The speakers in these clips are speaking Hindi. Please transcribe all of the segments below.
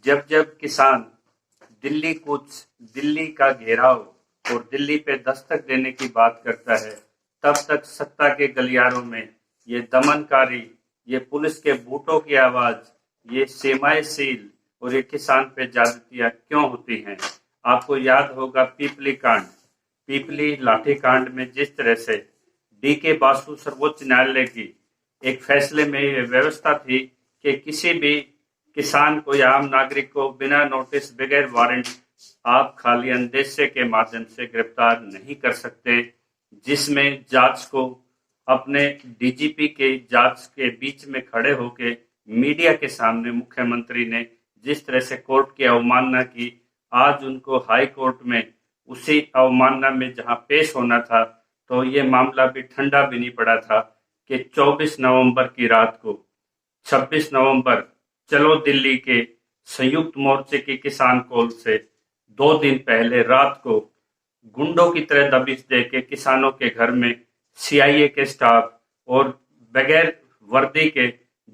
जब जब किसान दिल्ली का घेराव और दिल्ली पे दस्तक देने की बात करता है, तब तक सत्ता के गलियारों में ये दमनकारी, ये पुलिस के बूटों की आवाज, ये सेमाई सील और ये किसान पे ज्यादतियां क्यों होती हैं? आपको याद होगा पीपली लाठी कांड में जिस तरह से डी.के. बासु सर्वोच्च न्यायालय की एक फैसले में यह व्यवस्था थी कि किसी भी किसान को या आम नागरिक को बिना नोटिस, बगैर वारंट आप खाली अंदेशे के माध्यम से गिरफ्तार नहीं कर सकते, जिसमें जांच को अपने डीजीपी के जांच के बीच में खड़े होके मीडिया के सामने मुख्यमंत्री ने जिस तरह से कोर्ट की अवमानना की, आज उनको हाई कोर्ट में उसी अवमानना में जहां पेश होना था, तो ये मामला भी ठंडा भी नहीं पड़ा था कि 24 नवंबर की रात को 26 नवंबर चलो दिल्ली के संयुक्त मोर्चे की किसान कॉल से 2 दिन पहले रात को गुंडों की तरह दबिश दे के किसानों के घर में सीआईए के स्टाफ और बगैर वर्दी के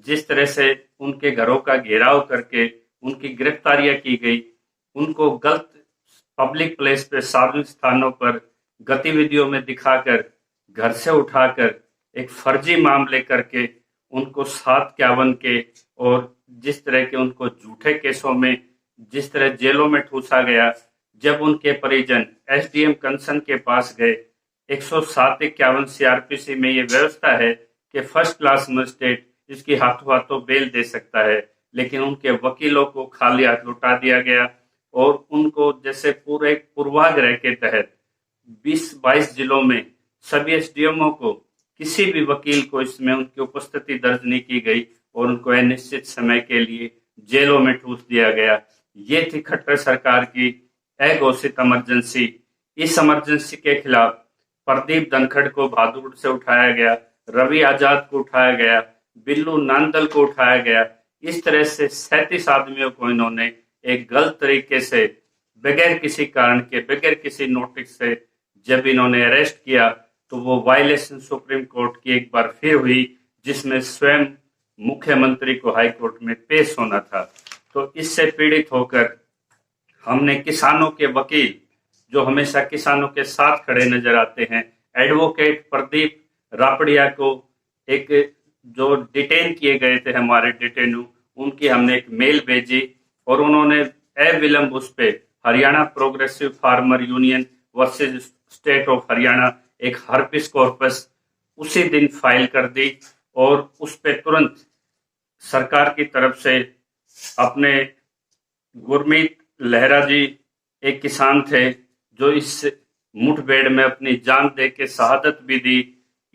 जिस तरह से उनके घरों का घेराव करके उनकी गिरफ्तारियां की गई, उनको गलत पब्लिक प्लेस पे, सार्वजनिक स्थानों पर गतिविधियों में दिखाकर, घर से उठाकर एक फर्जी मामले करके उनको 751 के और जिस तरह के उनको झूठे केसों में जिस तरह जेलों में ठूसा गया, जब उनके परिजन एसडीएम कंसन के पास गए, 107-51 सीआरपीसी में ये व्यवस्था है कि फर्स्ट क्लास मजिस्ट्रेट इसकी हाथों हाथों बेल दे सकता है, लेकिन उनके वकीलों को खाली हाथ लौटा दिया गया और उनको जैसे पूरे पूर्वाग्रह के तहत 20-22 जिलों में सभी एसडीएमओ को, किसी भी वकील को इसमें उनकी उपस्थिति दर्ज नहीं की गई और उनको अनिश्चित समय के लिए जेलों में ठूस दिया गया। ये थी खट्टर सरकार की अघोषित इमरजेंसी। इस इमरजेंसी के खिलाफ प्रदीप धनखड़ को बहादुर से उठाया गया, रवि आजाद को उठाया गया, बिल्लू नांदल को उठाया गया। इस तरह से 37 आदमियों को इन्होंने एक गलत तरीके से बगैर किसी कारण के, बगैर किसी नोटिस से जब इन्होंने अरेस्ट किया, तो वो वायलेशन सुप्रीम कोर्ट की एक बार फिर हुई, जिसमें स्वयं मुख्यमंत्री को हाई कोर्ट में पेश होना था। तो इससे पीड़ित होकर हमने किसानों के वकील, जो हमेशा किसानों के साथ खड़े नजर आते हैं, एडवोकेट प्रदीप रापड़िया को एक जो डिटेन किए गए थे हमारे डिटेनू, उनकी हमने एक मेल भेजी और उन्होंने अविलंब उस पे Haryana progressive farmer union versus state of Haryana एक हर्बिस कॉर्पस उसी दिन फाइल कर दी और उस पे तुरंत सरकार की तरफ से अपने गुरमीत लहरा जी एक किसान थे जो इस मुठभेड़ में अपनी जान दे के शहादत भी दी।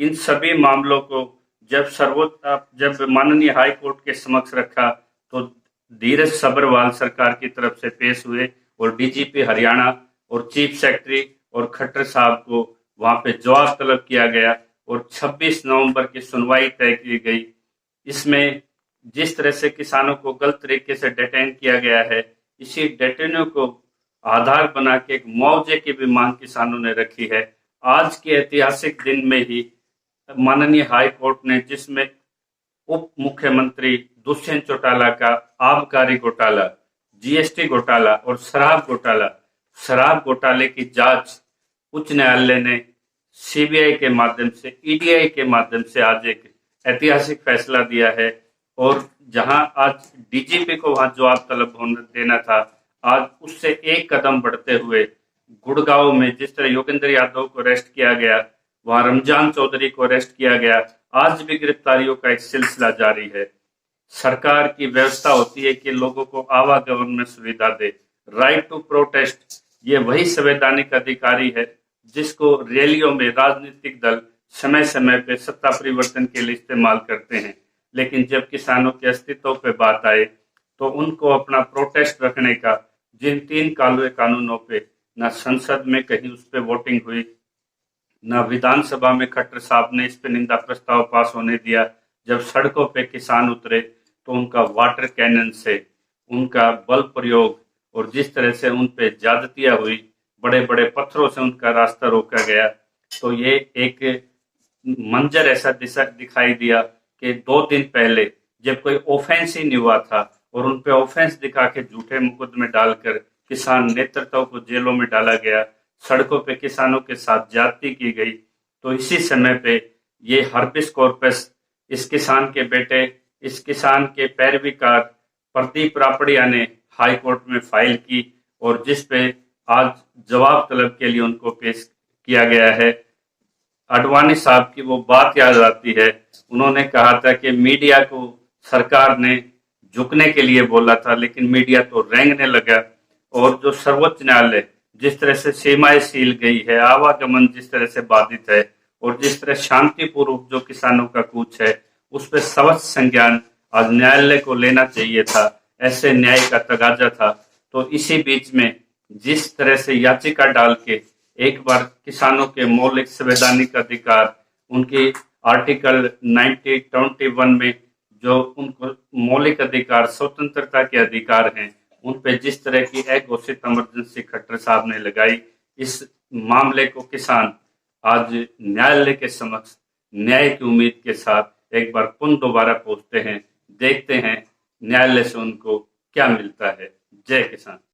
इन सभी मामलों को जब माननीय हाई कोर्ट के समक्ष रखा, तो धीरज सब्रवाल सरकार की तरफ से पेश हुए और डीजीपी हरियाणा और चीफ सेक्रेटरी और खट्टर साहब को वहां पे जवाब तलब किया गया और 26 नवंबर की सुनवाई तय की गई। इसमें जिस तरह से किसानों को गलत तरीके से डिटेन किया गया है, इसी डिटेनों को आधार बना के एक मुआवजे की भी मांग किसानों ने रखी है। आज के ऐतिहासिक दिन में ही माननीय हाई कोर्ट ने, जिसमें उप मुख्यमंत्री दुष्यंत चौटाला का आबकारी घोटाला, जीएसटी घोटाला और शराब घोटाले की जांच उच्च न्यायालय ने सीबीआई के माध्यम से, ईडीआई के माध्यम से आज एक ऐतिहासिक फैसला दिया है। और जहां आज डीजीपी को वहां जवाब तलब देना था, आज उससे एक कदम बढ़ते हुए गुड़गांव में जिस तरह योगेंद्र यादव को अरेस्ट किया गया, वहां रमजान चौधरी को अरेस्ट किया गया, आज भी गिरफ्तारियों का एक सिलसिला जारी है। सरकार की व्यवस्था होती है कि लोगों को आवागमन में सुविधा दे। राइट टू प्रोटेस्ट, ये वही संवैधानिक अधिकारी है जिसको रैलियों में राजनीतिक दल समय समय पे सत्ता परिवर्तन के लिए इस्तेमाल करते हैं, लेकिन जब किसानों के अस्तित्व पे बात आए तो उनको अपना प्रोटेस्ट रखने का, जिन 3 कानूनों पे न संसद में कहीं उस पे वोटिंग हुई, न विधानसभा में खट्टर साहब ने इस पे निंदा प्रस्ताव पास होने दिया, जब सड़कों पे किसान उतरे तो उनका वाटर कैनन से उनका बल प्रयोग और जिस तरह से उन पे ज्यादतियां हुई, बड़े बड़े पत्थरों से उनका रास्ता रोका गया, तो ये एक मंजर ऐसा दिखाई दिया कि 2 दिन पहले जब कोई ऑफेंस ही नहीं हुआ था और उन पे ऑफेंस दिखा के झूठे मुकदमे डालकर किसान नेतृत्व को जेलों में डाला गया, सड़कों पे किसानों के साथ ज्यादती की गई। तो इसी समय पे ये हर्बिस कॉर्पस, इस किसान के बेटे, इस किसान के पैरवीकार प्रदीप रापड़िया ने हाई कोर्ट में फाइल की और जिस पे आज जवाब तलब के लिए उनको पेश किया गया है। आडवाणी साहब की वो बात याद आती है, उन्होंने कहा था कि मीडिया को सरकार ने झुकने के लिए बोला था, लेकिन मीडिया तो रेंगने लगा। और जो सर्वोच्च न्यायालय जिस तरह से सीमाएं सील गई है, आवागमन जिस तरह से बाधित है और जिस तरह शांतिपूर्वक जो किसानों का कूच है, उस पर सवच्छ संज्ञान आज न्यायालय को लेना चाहिए था। ऐसे न्याय का तगाजा था। तो इसी बीच में जिस तरह से याचिका डाल के एक बार किसानों के मौलिक संवैधानिक अधिकार, उनकी आर्टिकल 1921 में जो उनको मौलिक अधिकार, स्वतंत्रता के अधिकार हैं, उन पे जिस तरह की अघोषित इमरजेंसी खट्टर साहब ने लगाई, इस मामले को किसान आज न्यायालय के समक्ष न्याय की उम्मीद के साथ एक बार पुनः दोबारा पहुंचते हैं। देखते हैं न्यायालय से उनको क्या मिलता है। जय किसान।